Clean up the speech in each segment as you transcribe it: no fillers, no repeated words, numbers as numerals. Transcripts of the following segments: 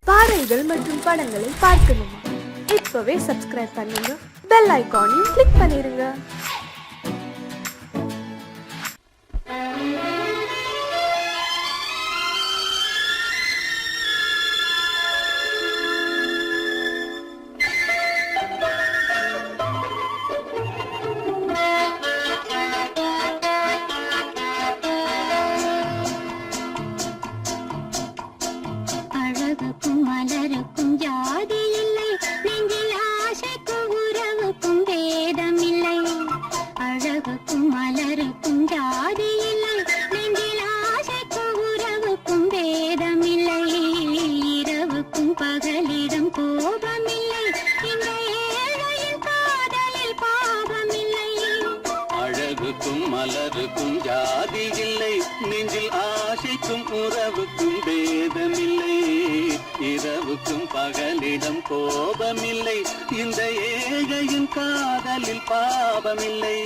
பாடல்கள் மற்றும் படங்களை பார்க்கணுமா? இப்பவே சப்ஸ்கிரைப் பண்ணுங்க, பெல் ஐகானையும் கிளிக் பண்ணிருங்க. மலருக்கும் ஜாதி இல்லை, நெஞ்சில் ஆசைக்கும் உறவுக்கும் பேதமில்லை. இரவுக்கும் பகலிடம் கோபமில்லை, இந்த ஏழையின் காதலில் பாவமில்லை.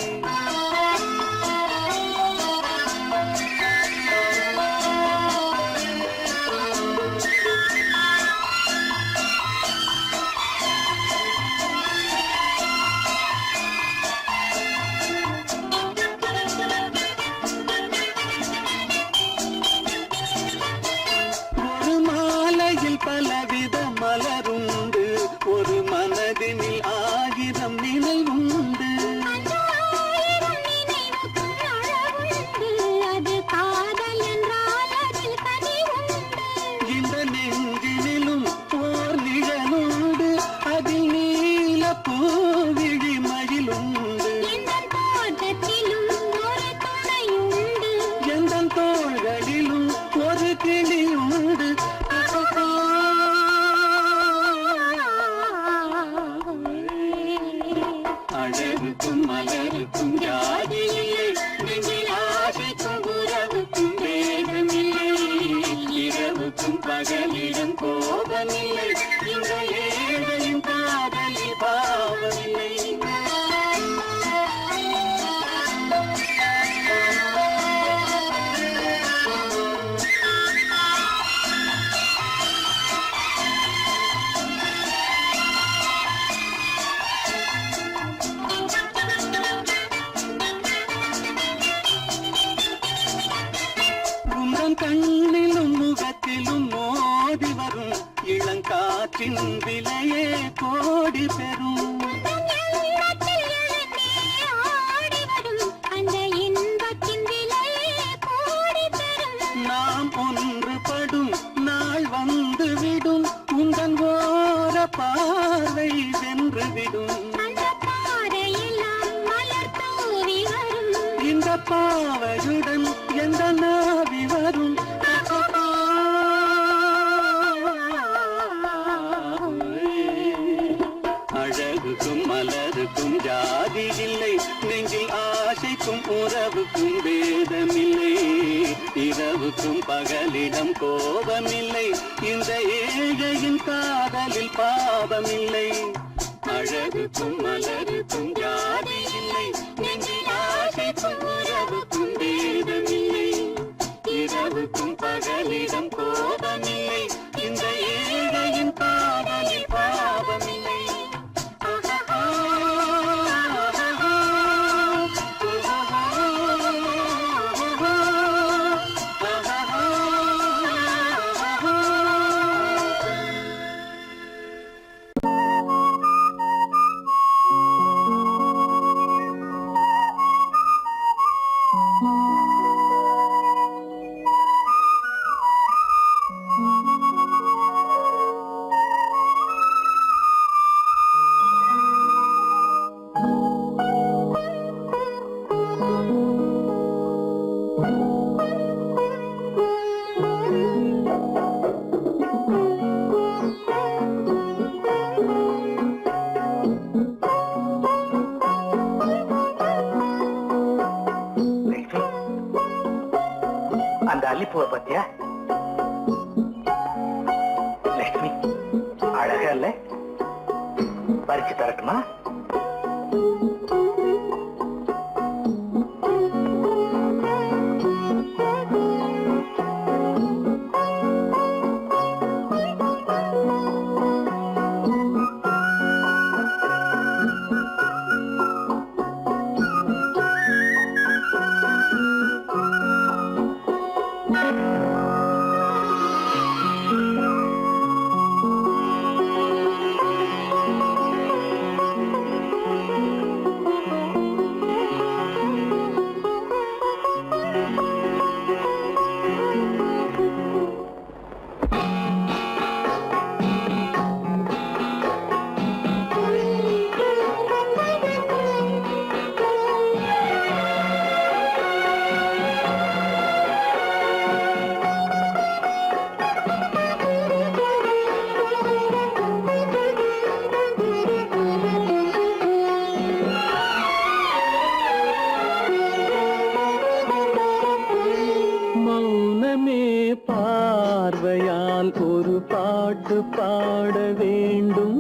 பலவித மலருண்டு, ஒரு மனதினில் ஆயிரம் நினைவுண்டு. இந்த நெஞ்சினிலும் ஓர் நிழலுண்டு, அதில் நீல பூவிழி மயிலுண்டு. எந்த தோள்களிலும் ஒரு கிளியுண்டு. அழகுக்கும் மலருக்கும் ஜாதி இல்லை, நெஞ்சில் ஆசைக்கும் உறவுக்கும் வேதமில்லை. இரவுக்கும் பகலிடம் கோபமில்லை, இந்த ஏழையின் காதலில் பாவமில்லை. கண்ணிலும் முகத்திலும் மோதி வரும் இளங்காற்றின் விலையே கோடி பெறும். நாம் ஒன்றுபடும் நாள் வந்துவிடும், உங்கள் ஓர பார்வை வென்றுவிடும். இந்த பாவையுடன் எந்த நாவி வரும். அழகுக்கும் மலருக்கும் ஜாதி இல்லை, நெஞ்சில் ஆசைக்கும் உறவுக்கும் வேதமில்லை. இரவுக்கும் பகலிடம் கோபமில்லை, இந்த ஏழையின் காதலில் பாவமில்லை. அழகுக்கும் மலருக்கும் ஜாதி இல்லை, நெஞ்சில் ஆசைக்கும் உறவுக்கும் வேதமில்லை. இரவுக்கும் பகலிடம் கோபமில்லை, இந்த ஏழையின் காதலில் பாவமில்லை. அந்த அல்லிப்பூவை பத்தியா லட்சுமி? அழகா இல்ல? பறிச்சு தரட்டுமா? பாட வேண்டும்.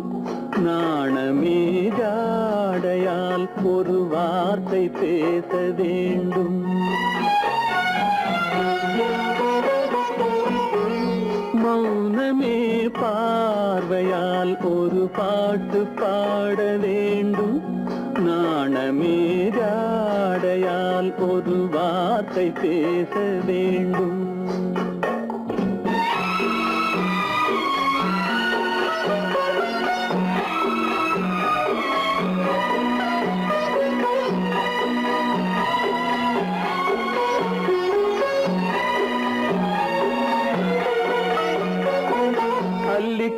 நாணமே ஜாடையால் ஒரு வார்த்தை பேச வேண்டும். மௌனமே பார்வையால் ஒரு பாட்டு பாட வேண்டும். நாணமே ஜாடையால் ஒரு வார்த்தை பேச வேண்டும்.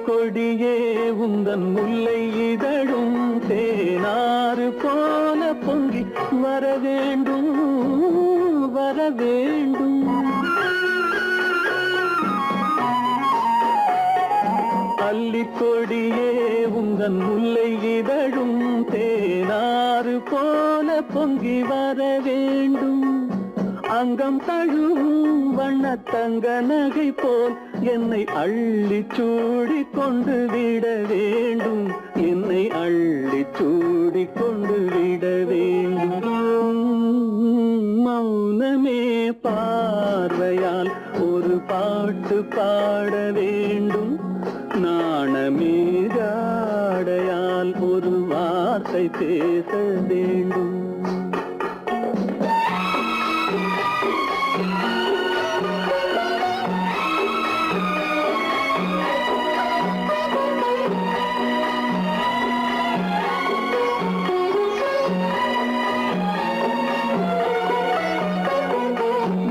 கொடியே உந்தன் முல்லை இதழும் தேனாறு போல பொங்கி வர வேண்டும் வர வேண்டும். அல்லிக்கொடியே உந்தன் முல்லை இதழும் தேனாறு போல பொங்கி வர வேண்டும். அங்கம் தழுவும் வண்ணத்தங்க நகை போல் என்னை அள்ளி சூடி கொண்டு விட வேண்டும். என்னை அள்ளி சூடி கொண்டு விட வேண்டும். மௌனமே பார்வையால் ஒரு பாட்டு பாட வேண்டும். நாணமே ஜாடையால் ஒரு வார்த்தை பேச வேண்டும்.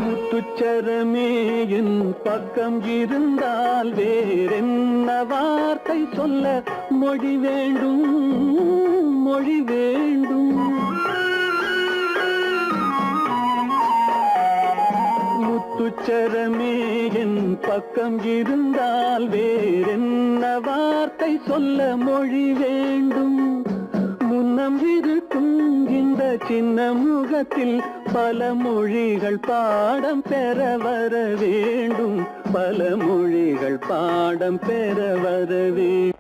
முத்துச்சரமே என் பக்கம் இருந்தால் வேறென்ன வார்த்தை சொல்ல மொழி வேண்டும் மொழி வேண்டும். முத்துச்சரமே என் பக்கம் இருந்தால் வேறென்ன வார்த்தை சொல்ல மொழி வேண்டும். முன்னம் இருக்கும் இந்த சின்ன முகத்தில் பல மொழிகள் பாடம் பெற வர வேண்டும். பல மொழிகள் பாடம் பெற வர வேண்டும்.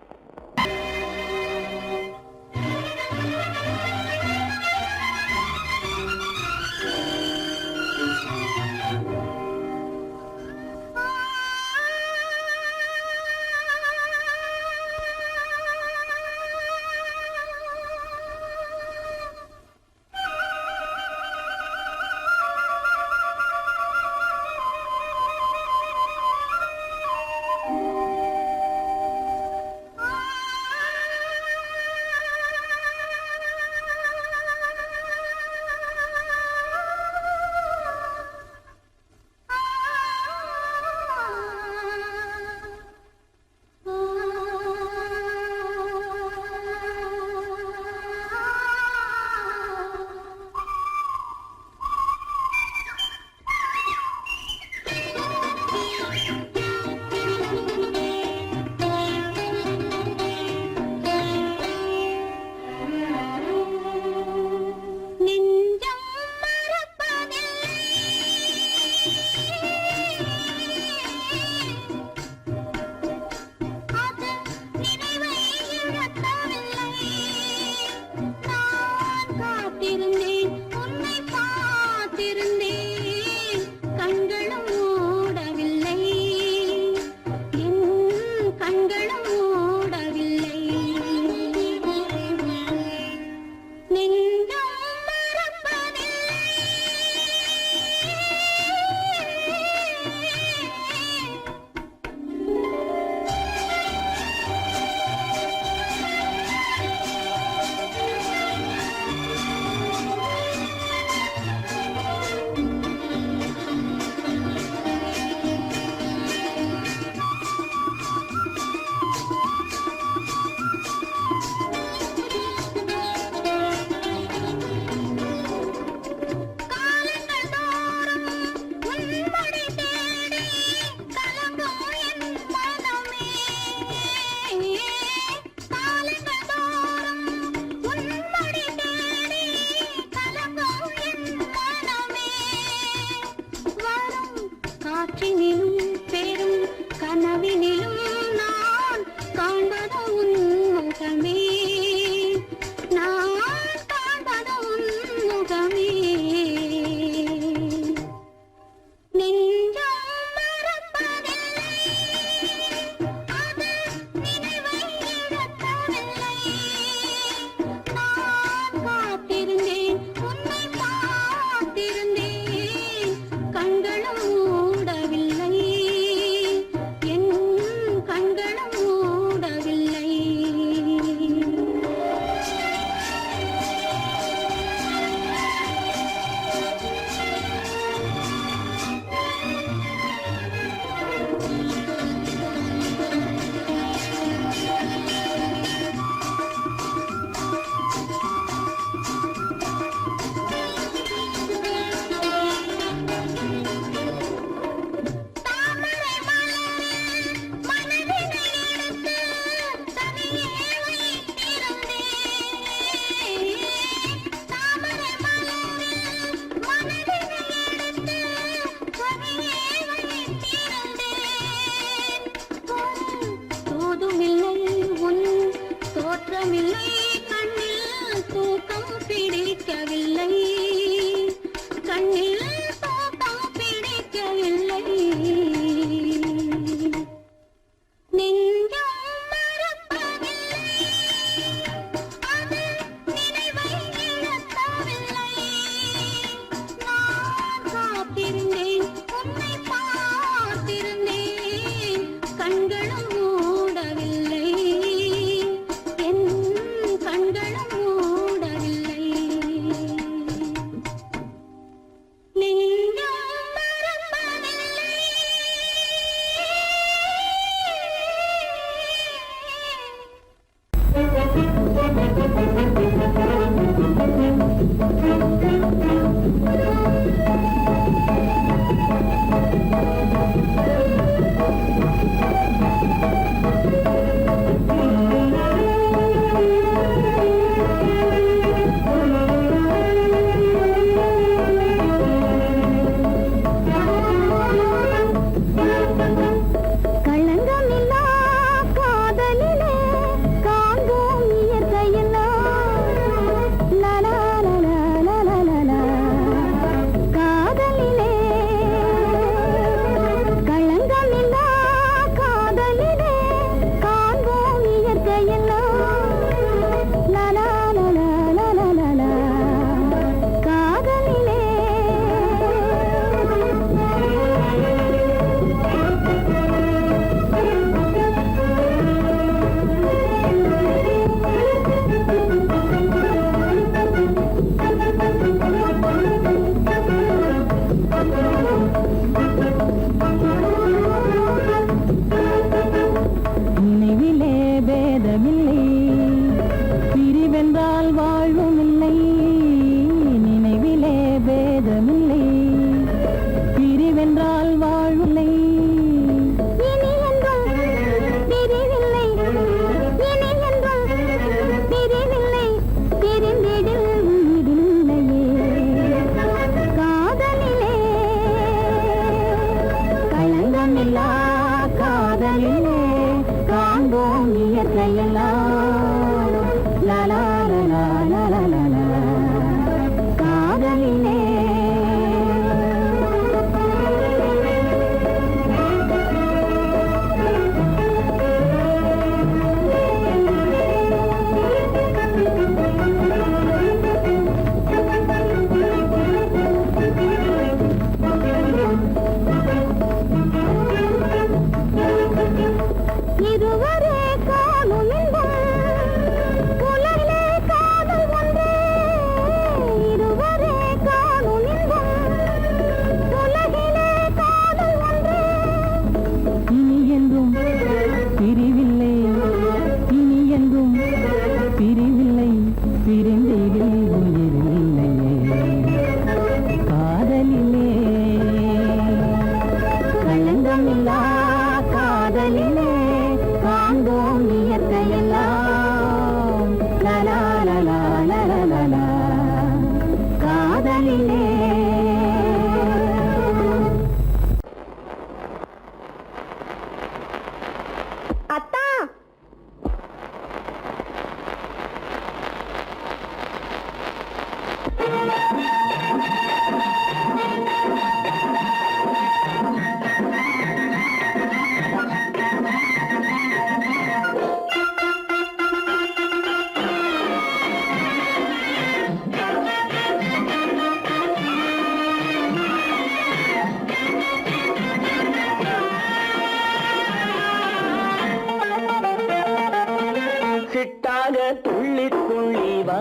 சிட்டாக துள்ளி துள்ளி வா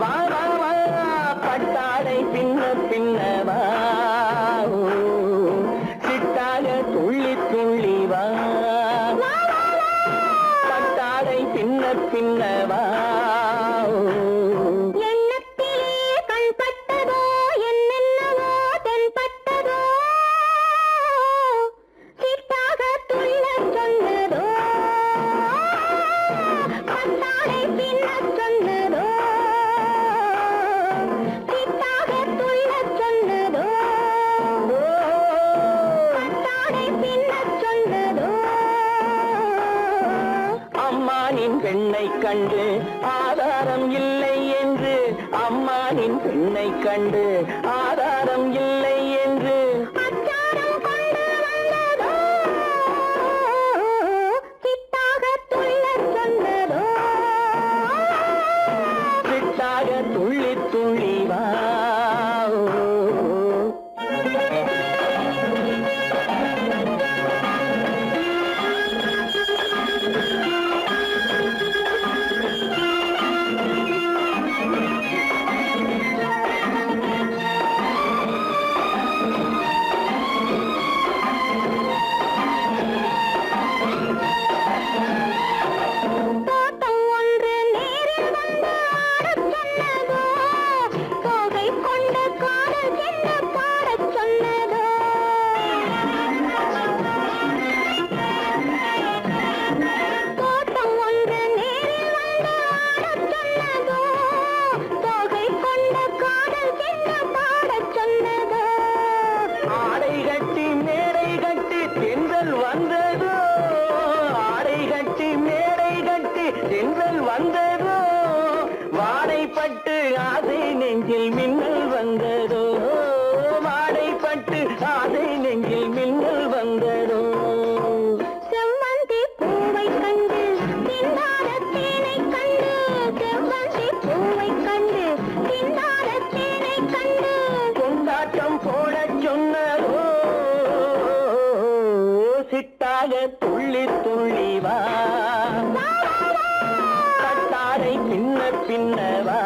வா வா வா பட்டாடை பின்ன பின்னவா சிட்டாக துள்ளி துள்ளி வா பட்டாடை பின்ன பின்னவா பெண்ணை கண்டு ஆதாரம் இல்லை என்று அம்மானின் பெண்ணை கண்டு ஆதாரம் இல்லை என்று சிட்டாக துள்ளி துள்ளி வா வந்ததோ வாடைப்பட்டு ஆசை நெஞ்சில் மின்னல் வந்ததோ வாடைப்பட்டு ஆசை நெஞ்சில் மின்னல் வந்ததோ செவ்வந்தி பூவை கண்டு திண்டார தேனை கண்டு செவ்வந்தி பூவை கண்டு திண்டார தேனை கண்டு கொண்டாட்டம் போடச் சொன்னதோ சிட்டாக துள்ளி துள்ளி வா பின்ன பின்னவா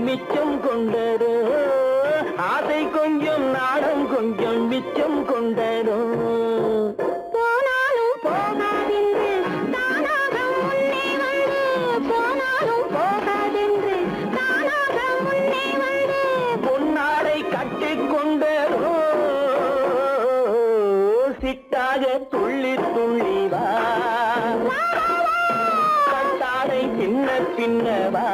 மிச்சம் கொண்டதோ ஆசை கொஞ்சம் நாடம் கொஞ்சம் மிச்சம் கொண்டதோ போனாலும் போகாதென்று தானாக முன்னே வந்து போனாலும் போகாதென்று தானாக முன்னே வந்து பொன்னாடை கட்டிக்கொண்டதோ சிட்டாக துள்ளி துள்ளி வா கட்டாடை பின்ன பின்னவா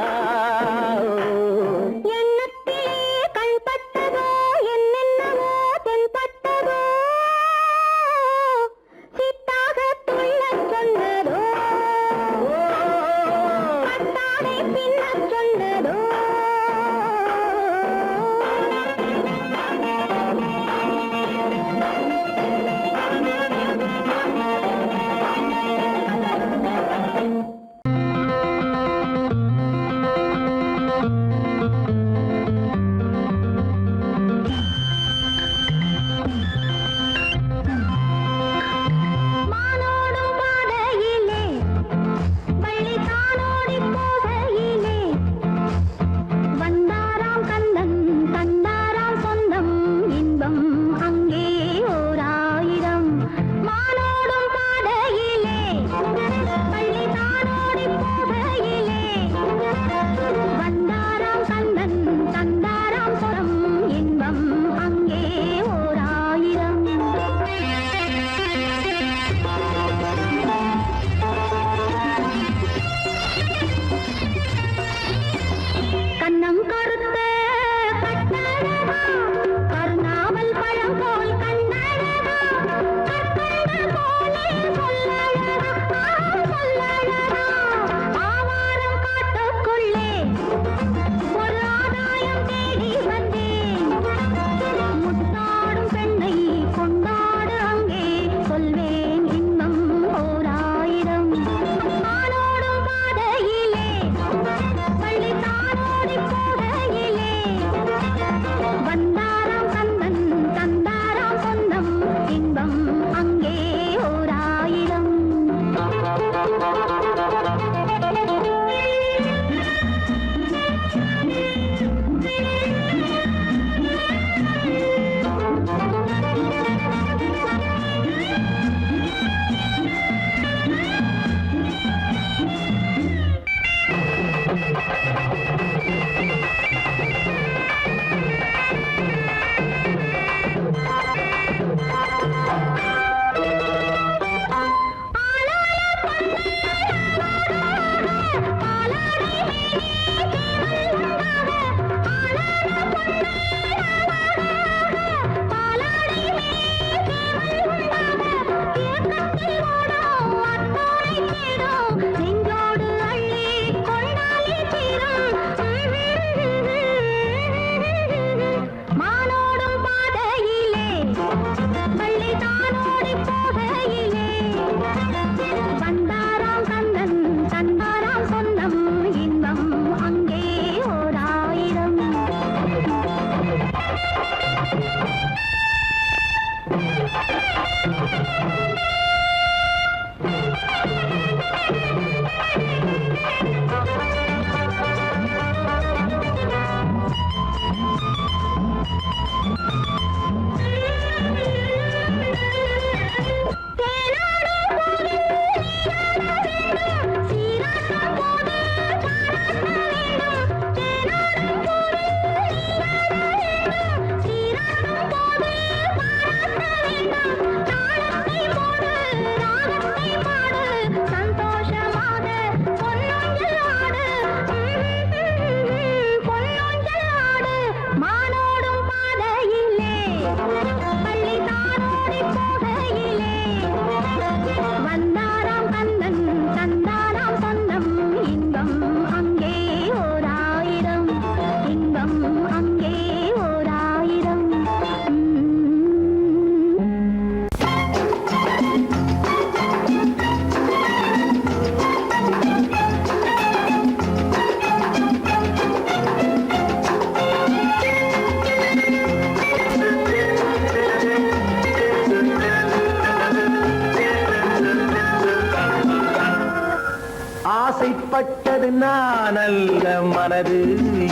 ஆசைப்பட்டது நான் அல்ல மனது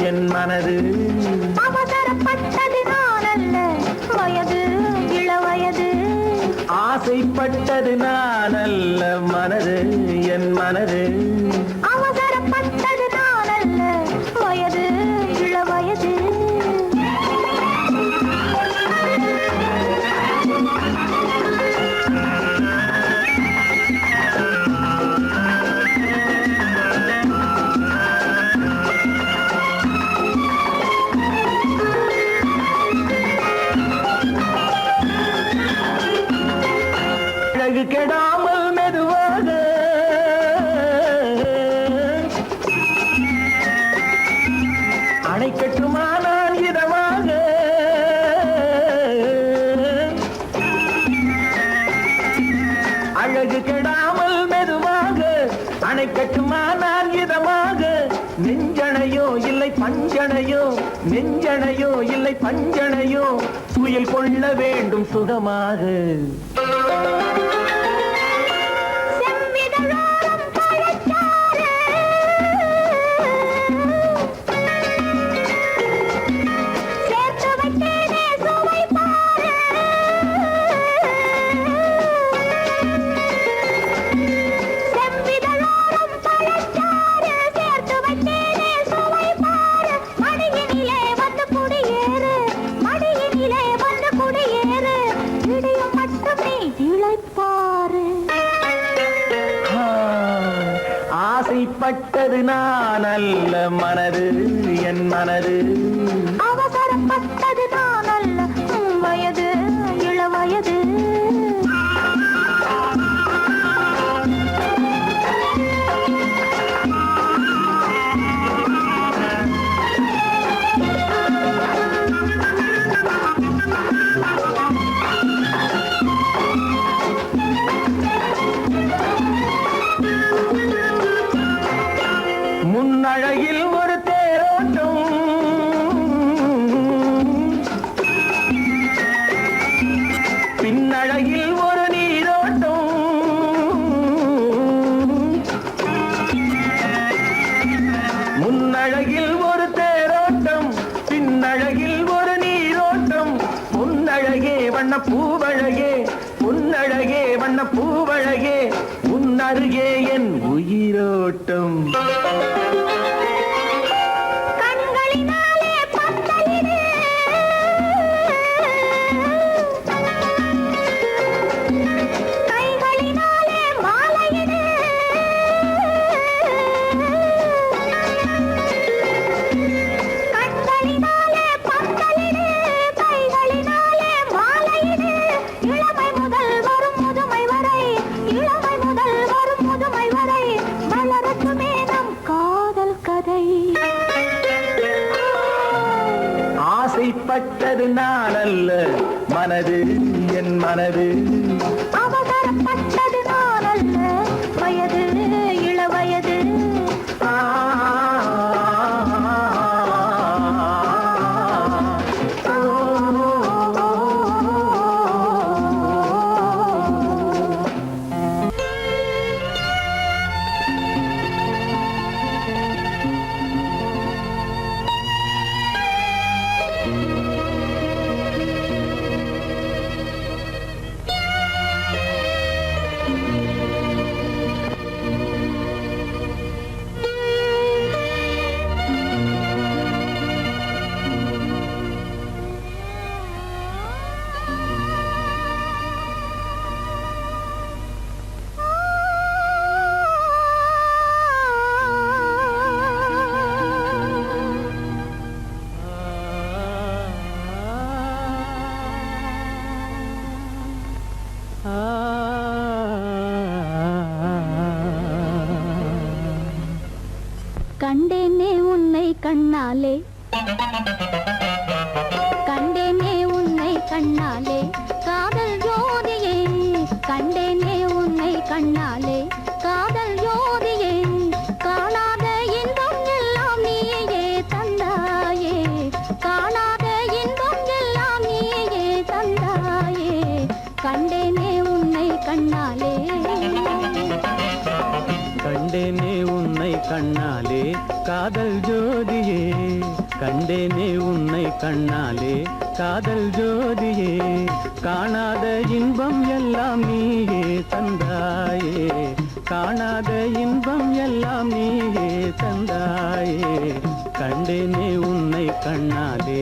என் மனது அவசரப்பட்டது நான் அல்ல வயது இளவயது ஆசைப்பட்டது நான் அல்ல மனது என் மனது அவசரப்பட்டது நான் அல்ல வயது இளவயது அழகு கெடாமல் மெதுவாக அணை கட்டுமா நான் இதமாக அழகு கெடாமல் மெதுவாக அணை கட்டுமா நான் இதமாக நெஞ்சணையோ இல்லை பஞ்சணையோ நெஞ்சணையோ இல்லை பஞ்சணையோ துயில் கொள்ள வேண்டும் சுகமாக செவ்விதழோரம் பழச்சாறு சேர்த்து வைத்தேனே சுவை பாரு செவ்விதழோரம் பழச்சாறு சேர்த்து வைத்தேனே சுவை பாரு மடியினிலே வந்து குடியேறு மடியினிலே வந்து குடியேறு இடியும் மட்டும் நீ இளைப்பாரு ஆசைப்பட்டது நான் அல்ல மனது என் மனது அவசரப்பட்டது நான் அல்ல வயது இளவயது முன்னழகில் ஒரு தேரோட்டம் பின்னழகில் ஒரு நீரோட்டம் முன்னழகில் ஒரு தேரோட்டம் பின்னழகில் ஒரு நீரோட்டம் பொன்னழகே வண்ண பூவழகே பொன்னழகே வண்ண பூவழகே உன்னருகே என் உயிரோட்டம் கண்களினாலே பத்தலிடு கைகளினாலே மாலையிடு கண்களினாலே பத்தலிடு கைகளினாலே மாலையிடு இளமை முதல் வரும் முதுமை வரை இளமை முதல் வரும் முதுமை வரை வளரட்டுமே நம் காதல் கதை ஆசைப்பட்டது நான் அல்ல மனது என் மனது அவசரப்பட்டது நான் அல்ல வயது இளவயது ஆ, கண்டேனே உன்னை கண்ணாலே கண்டேனே உன்னை கண்ணாலே காதல் ஜோதியே கண்டேனே உன்னை கண்ணாலே காதல் ஜோதியே காணாத இன்பம் எல்லாம் நீயே தந்தாயே காணாத இன்பம் எல்லாம் நீயே தந்தாயே கண்டேனே உன்னை கண்ணாலே கண்டேனே உன்னை கண்ணாலே காதல் ஜோதியே கண்டேனே உன்னை கண்ணாலே காதல் ஜோதியே காணாத இன்பம் எல்லாம் நீயே தந்தாயே காணாத இன்பம் எல்லாம் நீயே தந்தாயே கண்டேனே உன்னை கண்ணாலே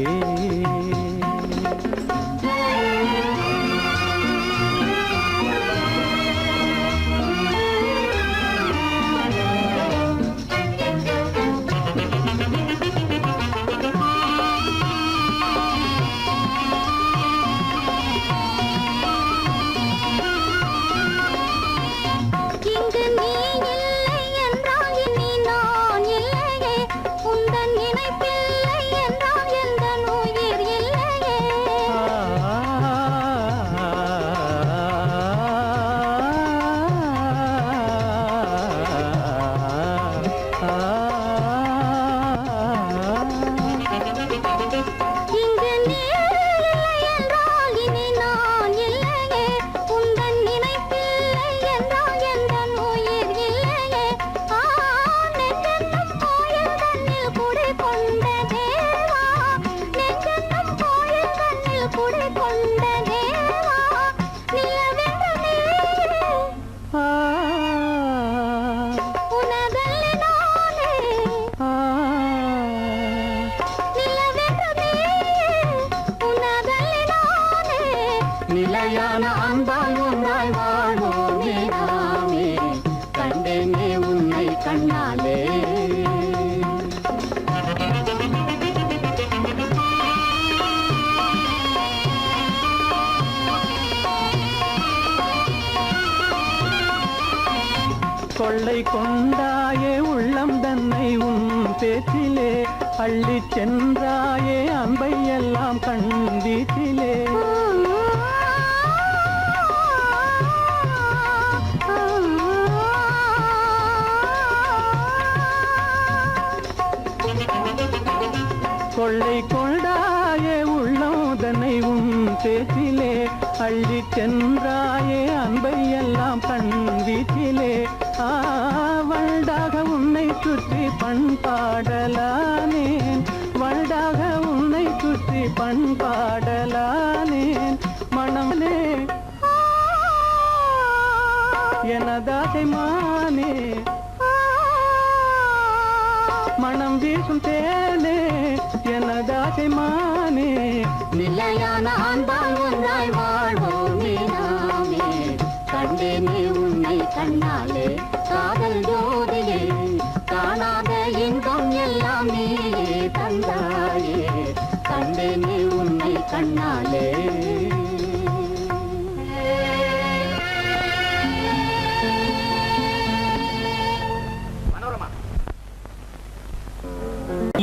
நிலையான அன்பால் ஒன்றாய் வாழ்வோமே நாமே கண்டேனே உன்னை கண்ணாலே கொள்ளை கொண்டாயே உள்ளம் தன்னை உன் பேச்சிலே அள்ளி சென்றாயே அன்பை எல்லாம் கண் வீட்டிலே கொள்ளை கொண்டாயே உள்ளோதனை உன் பேச்சிலே அள்ளி சென்றாயே அன்பை எல்லாம் கண் வீச்சிலே வண்டாக உன்னை சுற்றி பண்பாடலானேன் வண்டாக உன்னை சுற்றி பண்பாடலானேன் மனமே எனதாசை மானே மனம் வீசும் தேனே எனதாசை மானே நிலையான அன்பால் ஒன்றாய் வாழ்வோமே நாமே கண்டேனே உன்னை கண்ணாலே காதல் ஜோதியே காணாத இன்பம் எல்லாம் நீயே தந்தாயே கண்டேனே உன்னை கண்ணாலே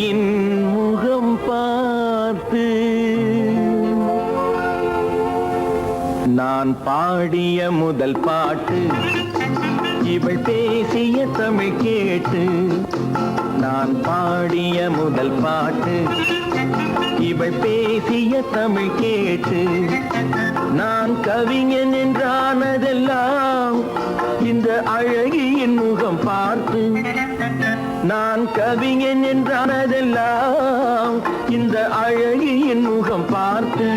என் முகம் பார்த்து நான் பாடிய முதல் பாட்டு இவள் பேசிய தமிழ் கேட்டு நான் பாடிய முதல் பாட்டு இவள் பேசிய தமிழ் கேட்டு நான் கவிஞன் என்றானதெல்லாம் இந்த அழகியின் முகம் பார்த்து நான் கவிஞன் என்றானதெல்லாம் இந்த அழகியின் முகம் பார்த்து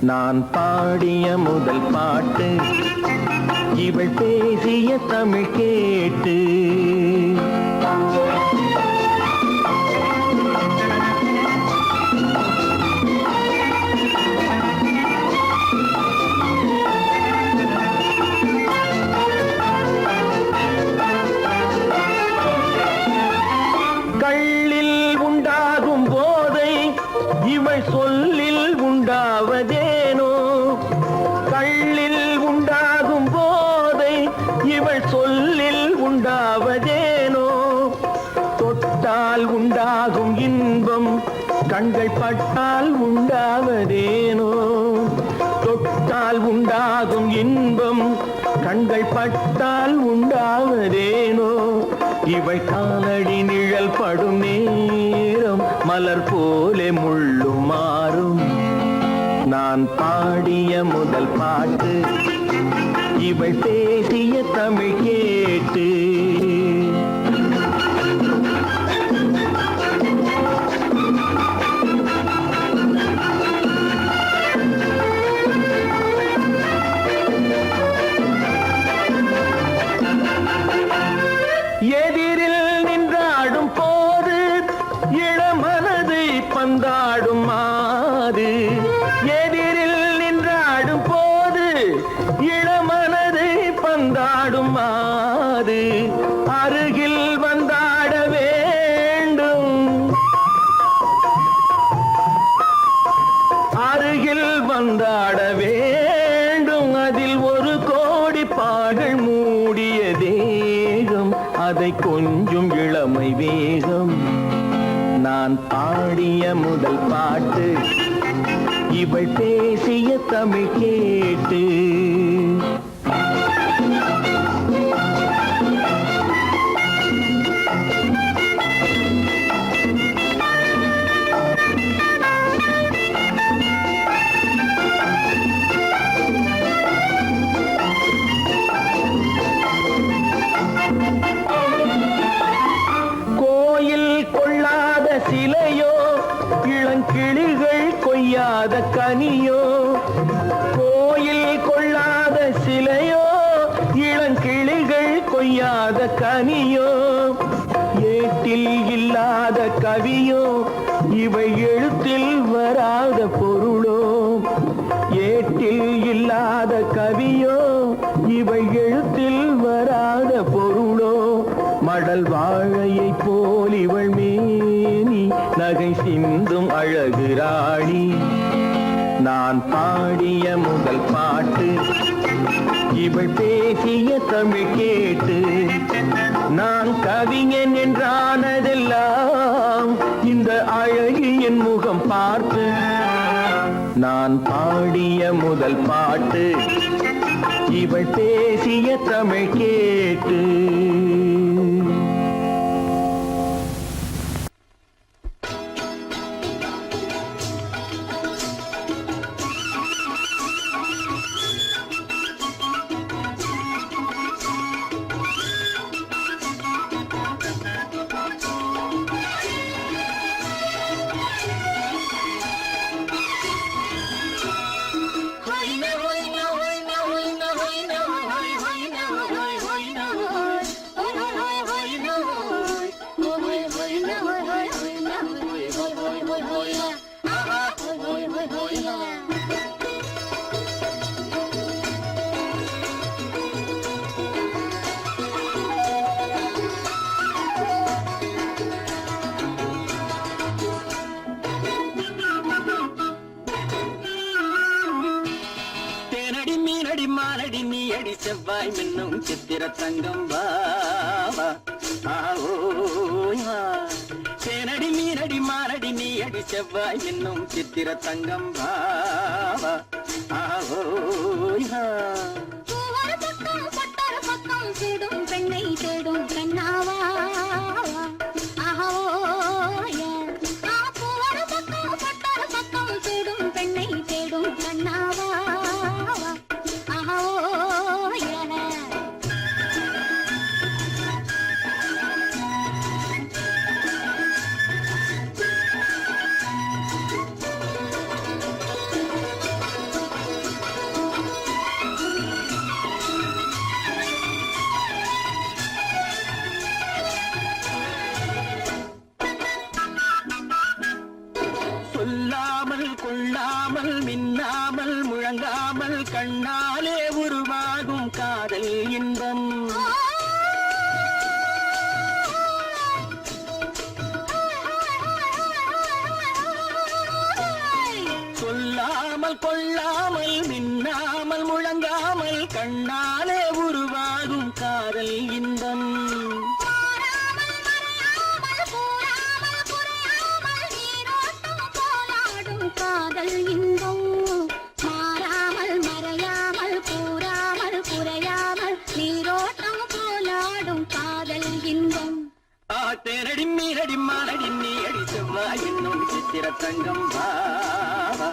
நான் பாடிய முதல் பாட்டு இவள் பேசிய தமிழ் கேட்டு கள்ளில் உண்டாகும் போதை இவள் சொல்லில் உண்டாவதேனோ கள்ளில் உண்டாகும் போதை இவள் சொல்லில் உண்டாவதேனோ தொட்டால் உண்டாகும் இன்பம் கண்கள் பட்டால் உண்டாவதேனோ தொட்டால் உண்டாகும் இன்பம் கண்கள் பட்டால் உண்டாவதேனோ இவள் காலடி நிழல் படும் நேரம் மலர் போலே முள்ளும் மாறும் நான் பாடிய முதல் பாட்டு இவள் பேசிய தமிழ் கேட்டு எதிரில் நின்றாடும் போது இளமனதை பந்தாடும் மாது. எதிரில் நின்றாடும் போது இளமனதை பந்தாடும் மாது. அருகில் வந்தாட வேண்டும், அருகில் வந்தாட வேண்டும். அதில் ஒரு கோடி பாடல் மூடிய தேகம், அதை கொஞ்சம் இளமை வேகம். நான் பாடிய முதல் பாட்டு இவள் பேசிய தமிழ் கேட்டு. சிலையோ இளங்கிளிகள் கொய்யாத கனியோ. கோயில் கொள்ளாத சிலையோ இளங்கிளிகள் கொய்யாத கனியோ. ஏட்டில் இல்லாத கவியோ இவை எழுத்தில் வராத பொருளோ. ஏட்டில் இல்லாத கவியோ இவை எழுத்தில் வராத பொருளோ. மடல் வாழையை போல் இவள் மேனி நகை சிந்தும் அழகு ராணி. நான் பாடிய முதல் பாட்டு இவள் பேசிய தமிழ் கேட்டு. நான் கவிஞன் என்றானதெல்லாம் இந்த அழகியின் முகம் பார்த்து. நான் பாடிய முதல் பாட்டு இவள் பேசிய தமிழ் கேட்டு. மாலடி நீ அடி செவ்வாய் மின்னும் சித்திர தங்கம் வாவா. தேனடி மீனடி மாலடி நீ அடி செவ்வாய் மின்னும் சித்திர தங்கம் வாவா. தேடும் பெண்ணை தேடும் கண்ணாவா. தேடும் பெண்ணை தேடும் கண்ணாவா. சொல்லாமல் கொள்ளாமல் மின்னாமல் முழங்காமல் கண்ணாலே உருவாகும் காதல் இன்பம். சொல்லாமல் கொள்ளாமல் மின்னாமல் முழங்காமல் கண்ணாலே உருவாகும் காதல் இன்பம். காதல் இன்பம் மாறாமல் மறையாமல் கூறாமல் குறையாமல் நீரோட்டம் போலாடும் காதல் இன்பம். தேனடி மீனடி மாலடி நீ அடி செவ்வாய் என்னும் சித்திர தங்கம் வாவா.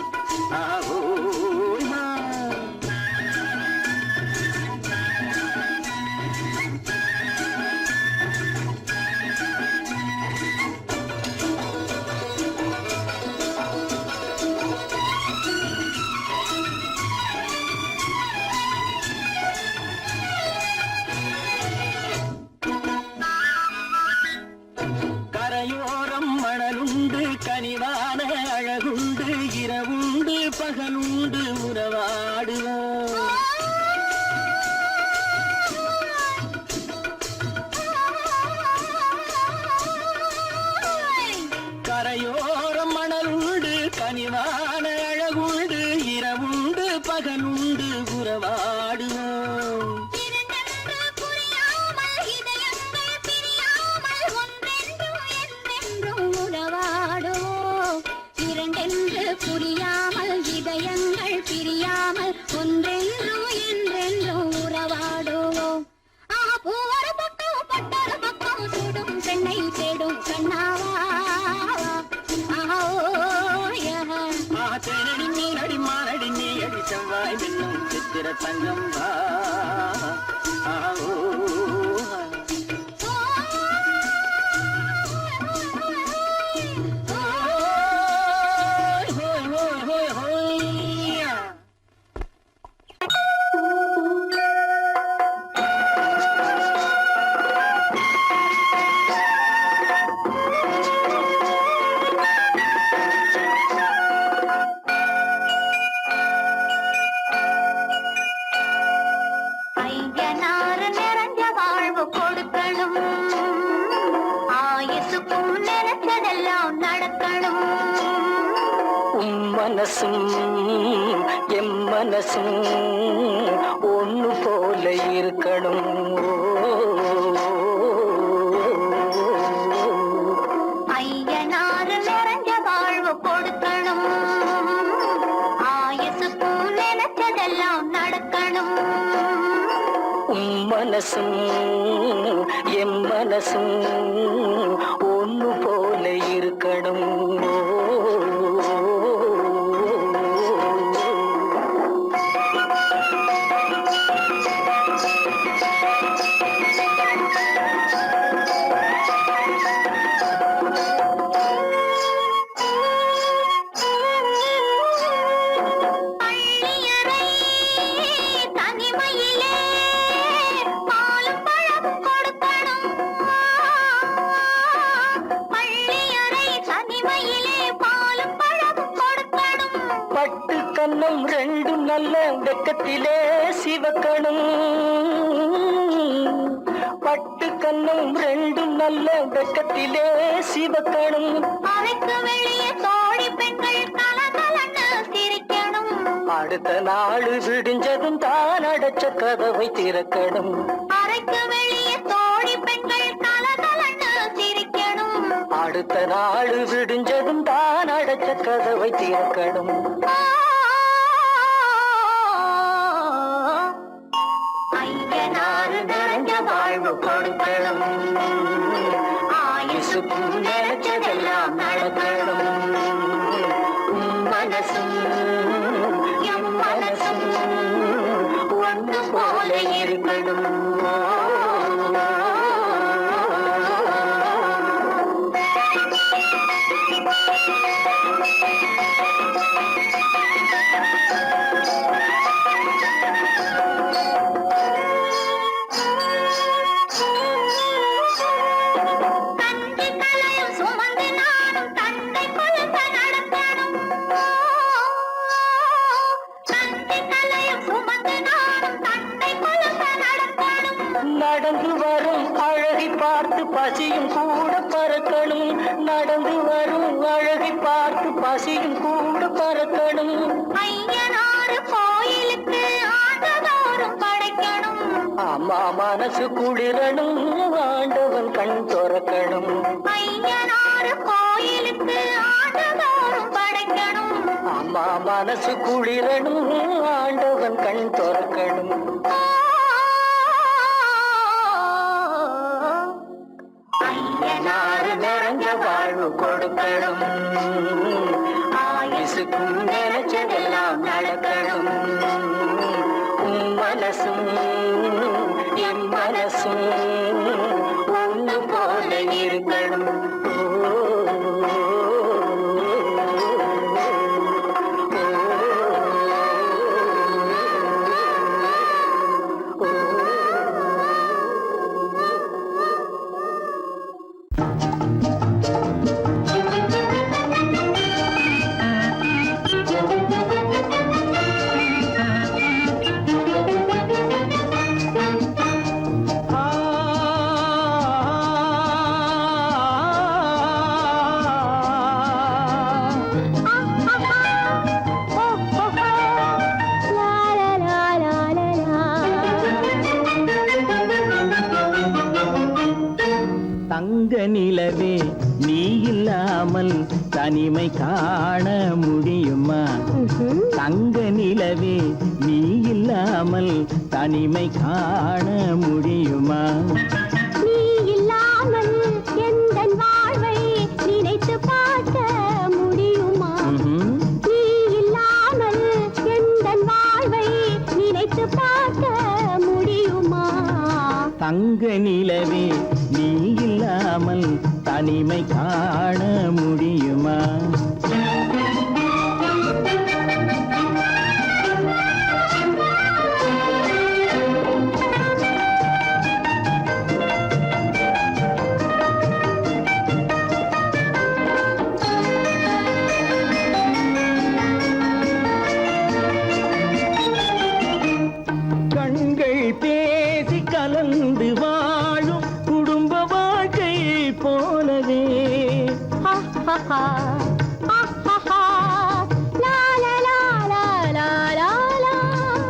தேனடி மீனடி மானடி நீ அடி செவ்வாய் மின்னும் சித்திர தங்கம் வா ஐயனாறு நிறைஞ்ச வாழ்வு கொடுக்கணும், ஆயுசுக்கும் நினைச்சதெல்லாம் நடக்கணும். மனசும் எம் மனசும் ஒண்ணு போல இருக்கணும். ஐயனாறு நிறைஞ்ச வாழ்வு கொடுக்கணும், ஆயுசுக்கும் நினைச்சதெல்லாம் நடக்கணும். மனசும் எம் மனசும் ஒண்ணு போல இருக்கணும். கண்ணம் ரெண்டும் நல்ல வெக்கத்திலே சிவக்கணும். பட்டு கண்ணம் ரெண்டும் நல்ல வெக்கத்திலே சிவக்கணும். அறைக்கு வெளியே தோழி பெண்கள் கலகலன்னு சிரிக்கணும். அடுத்த நாள் விடிஞ்சதும் தான் அடைச்ச கதவை திறக்கணும். அறைக்கு வெளியே தோழி பெண்கள் கலகலன்னு சிரிக்கணும். அடுத்த நாள் விடிஞ்சதும் தான் அடைச்ச கதவை திறக்கணும். ஐயனாறு நிறைஞ்ச வாழ்வு கொடுக்கணும், ஆயுசுக்கும் நினைச்சதெல்லாம் நடக்கணும். மனசும் எம் மனசும் ஒன்று போல இருக்கணும். நடந்து வரும் அழகை பார்த்து பசியும் கூட பறக்கணும். நடந்து வரும் அழகை பார்த்து பசியும் கூட பறக்கணும். ஐயனாறு கோயிலுக்கு ஆண்டதோறும் படைக்கணும். அம்மா மனசு குளிரணும், ஆண்டவன் கண் துறக்கணும். ஐயனாறு கோயிலுக்கு ஆண்டதோறும் படைக்கணும். அம்மா மனசு குளிரணும், ஆண்டவன் கண் துறக்கணும். ஐயனாறு நிறைஞ்ச வாழ்வு கொடுக்கணும், ஆயுசுக்கும் நினைச்சதெல்லாம் நடக்கணும். மனசும் என் மனசும் ஒன்று போல இருக்கணும். தங்க நிலவே நீ இல்லாமல் தனிமை காண முடியுமா? தங்க நிலவே நீ இல்லாமல் தனிமை காண முடியுமா? நீ இல்லாமல் எந்தன் வாழ்வை இல்லாமல் தனிமை காண முடியுமா? கண்கள் பேசி கலந்து வாழும் குடும்ப வாழ்க்கை போலவே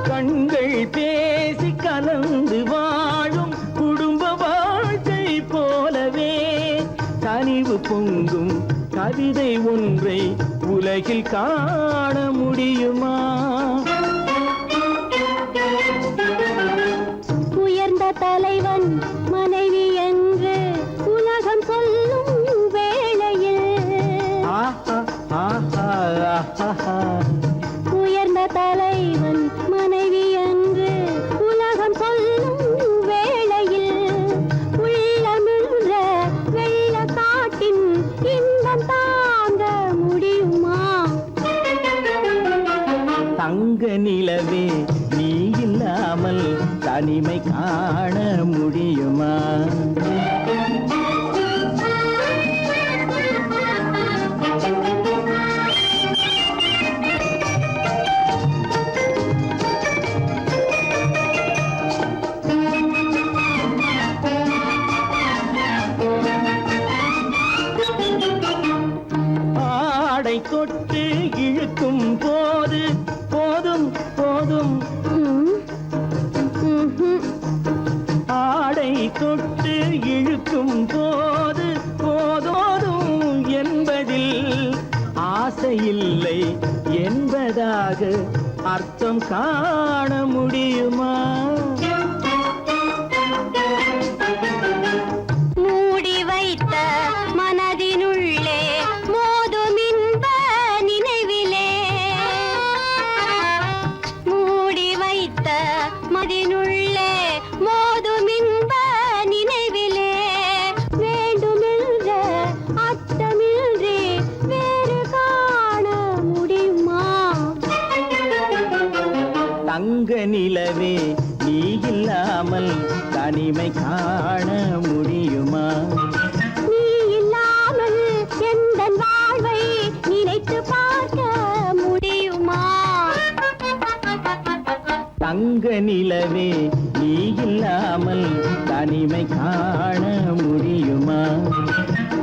கண்கள் பேசி கலந்து வாழும் குடும்ப வாழ்க்கை போலவே கனிவு பொங்கும் கவிதை ஒன்றை உலகில் காண முடியுமா? உயர்ந்த தலைவன் மனைவி என்று உலகம் சொல்லும் வேளையில் உயர்ந்த தலைவன் மனைவி என்று உலகம் சொல்லும் வேளையில் உள்ளமிழ்ற வெள்ள காட்டின் இன்பம் தாங்க முடியுமா? தங்க நிலவே நீ இல்லாமல் தனிமை காண முடியுமா? ஆடை தொட்டு இழுக்கும் போது போதும் போதும் ஆடை தொட்டு இழுக்கும் போது போதோதும் என்பதில் ஆசையில்லை என்பதாக அர்த்தம் காண முடியுமா? மூடி வைத்த மனதினுள்ளே மோதும் இன்ப நினைவிலே மூடி வைத்த மனதினுள்ளே மோதும் இன்ப நினைவிலே வேண்டுமென்ற அர்த்தமின்றி வேறு காண முடியுமா? தங்க நிலவே நீ இல்லாமல் தனிமை காண முடியுமா? நீ இல்லாமல் எந்தன் வாழ்வை நினைத்து பார்க்க முடியுமா? தங்க நிலவே நீ இல்லாமல் தனிமை காண முடியுமா?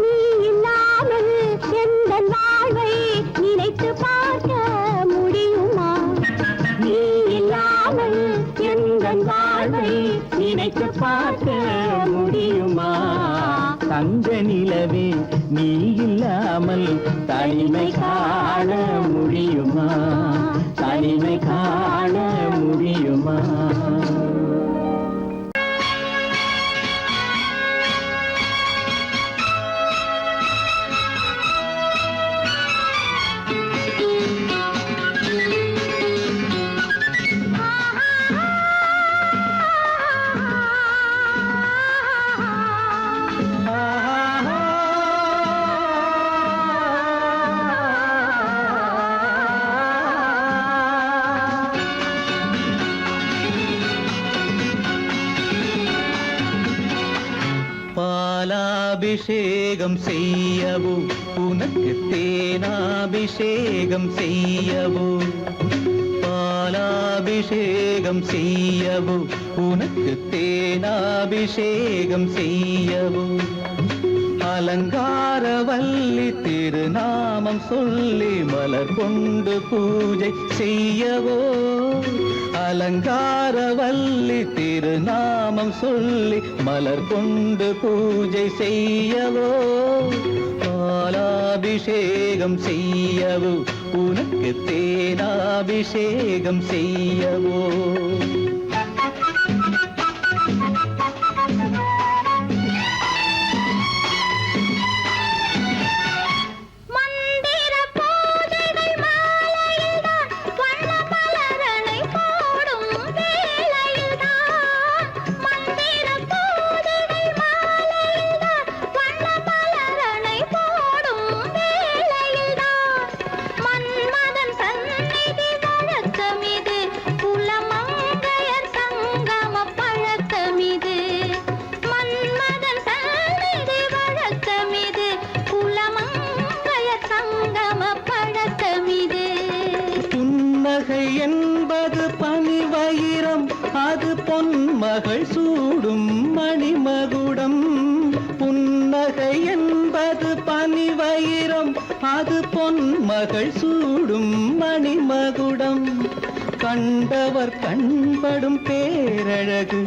நீ இல்லாமல் எந்தன் வாழ்வை நினைத்து பார்க்க முடியுமா? நீ இல்லாமல் எந்தன் வாழ்வை நினைத்து பார்க்க முடியுமா? தங்க நிலவே நீ இல்லாமல் தனிமை காண முடியுமா? தனிமை காண முடியுமா? பாலாபிஷேகம் செய்யவோ உனக்கு தேனாபிஷேகம் செய்யவோ பாலாபிஷேகம் செய்யவோ உனக்கு தேனாபிஷேகம் செய்யவோ அலங்காரவல்லி திருநாமம் சொல்லி மலர் கொண்டு பூஜை செய்யவோ அலங்காரவல்லி திருநாமம் சொல்லி மலர் கொண்டு பூஜை செய்யவோ பாலாபிஷேகம் செய்யவோ உனக்கு தேனாபிஷேகம் செய்யவோ வண்ண மகள் சூடும் மணிமகுடம் புன்னகை என்பது பனிவயிரம் அது பொன்மகள் சூடும் மணிமகுடம் கண்டவர் கண்படும் பேரழகு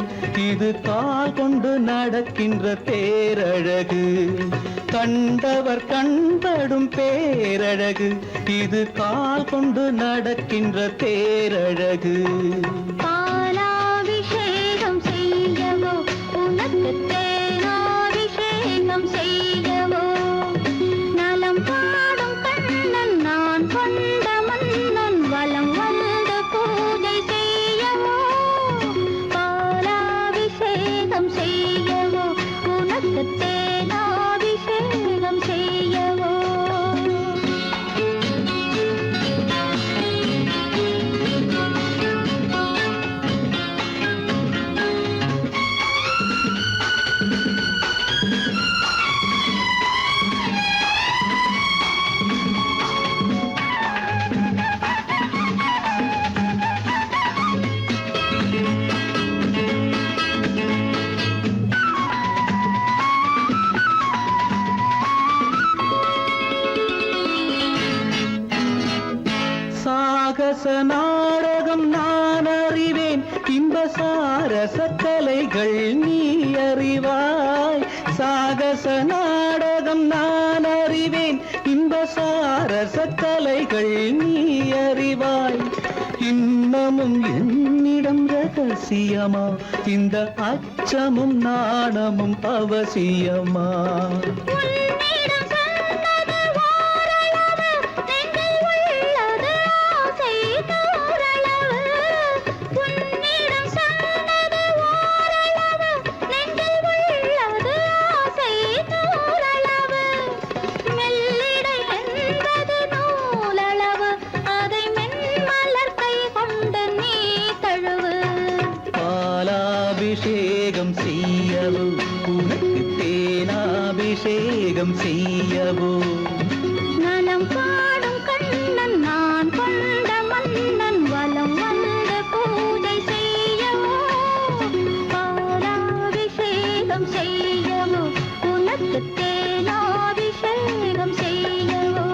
இது கால் கொண்டு நடக்கின்ற தேரழகு கண்டவர் கண்படும் பேரழகு இது கால் கொண்டு நடக்கின்ற தேரழகு பாலாபிஷேகம் செய்யவோ உனக்கு தேனாபிஷேகம் செய்யவோ நலம் பாடும் கண்ணன் நான் கொண்ட மன்னன் வலம் வந்து பூஜை செய்யவோ பாலாபிஷேகம் செய்யவோ உனக்கு தேனாபிஷேகம் செய்யவோ சாகச நாடகம் நான் அறிவேன் இன்ப சாரச கலைகள் நீ அறிவாய் சாகச நாடகம் நான் அறிவேன் இன்ப சாரச கலைகள் நீ அறிவாய் இன்னமும் என்னிடம் ரகசியமா இந்த அச்சமும் நாணமும் அவசியமா உன்னிடம் சொன்னது ஓரளவு நெஞ்சில் உள்ளது ஆசை தோரளவு உன்னிடம் சொன்னது ஓரளவு நெஞ்சில் உள்ளது ஆசை தோரளவு மெல்லிடை என்பது நூலளவு அதை மென்மலர் கை கொண்டு நீ தழுவு பாலாபிஷேகம் செய்யவோ உனக்கு தேனாபிஷேகம் செய்யவோ நலம் பாடும் கண்ணன் நான் கொண்ட மன்னன் வலம் வந்து பூஜை செய்யவோ பாலாபிஷேகம் செய்யவோ உனக்கு தேனாபிஷேகம் செய்யவோ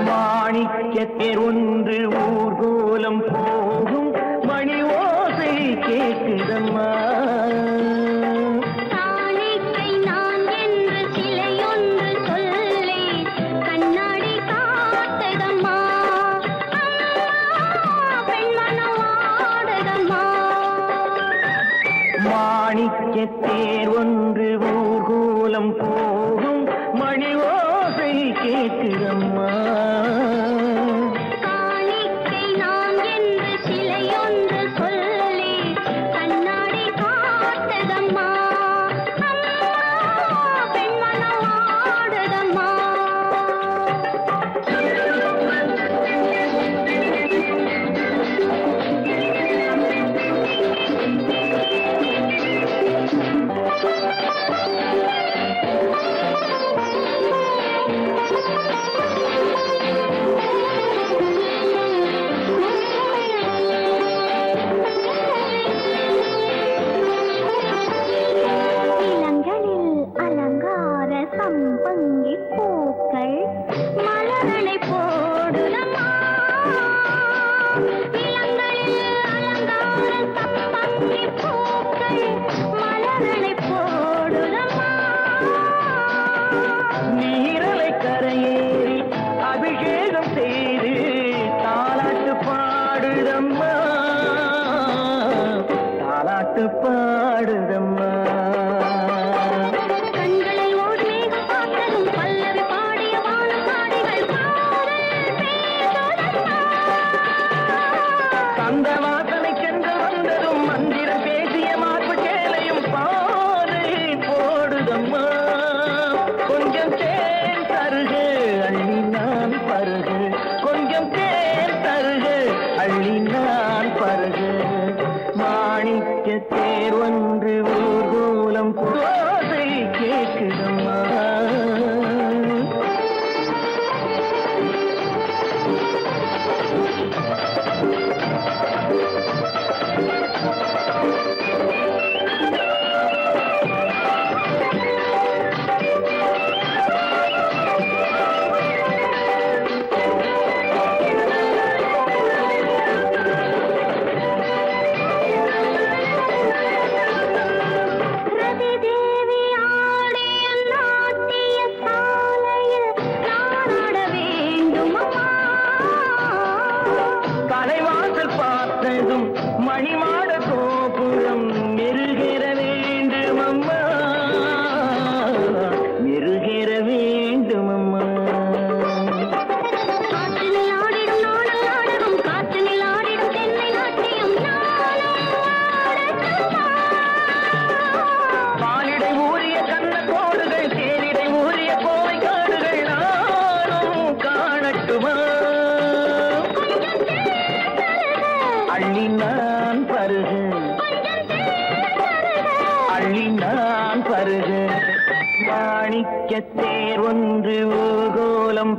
மாணிக்கத்தேர் ஒன்று ஊர்கோலம் போகும் மணி ஓசை கேட்குதம்மா காணிக்கை நான் என்று சிலையொன்று சொல்லி கண்ணாடி காத்ததம்மா பெண்மனம் ஆடுதம்மா மாணிக்கத்தேர் ஒன்று ஊர்கோலம் போகும் மணி ஓசை கேட்குதம்மா காணிக்கை நான் என்று சிலையொன்று சொல்லி கண்ணாடி காத்ததம்மா பெண்மனம் ஆடுதம்மா தேர் ஒன்று ஊர்கோலம் தோசை கேட்குதம்மா. ரதி தேவி ஆடிய நாட்டிய சாலையில் நான் ஆட வேண்டும் அம்மா. தலைவாசல் பார்த்ததும் மணிமாட கோபுரம் மெருகேற வேண்டும் அம்மா, மெருகேற வேண்டும் அம்மா. காற்றினில் ஆடிடும் நாடல் நாடகம், காற்றினில் ஆடிடும் தென்னை நாட்டியம் நானும் ஆடட்டுமா? பாலிடை ஊறிய கண்ண கோடுகள், தேனிடை ஊறிய கோவை காடுகள் நானும் காணட்டுமா. அள்ளி நான் பருகு, அள்ளி நான் பருகு. மாணிக்க தேர் ஒன்று ஊர்கோலம்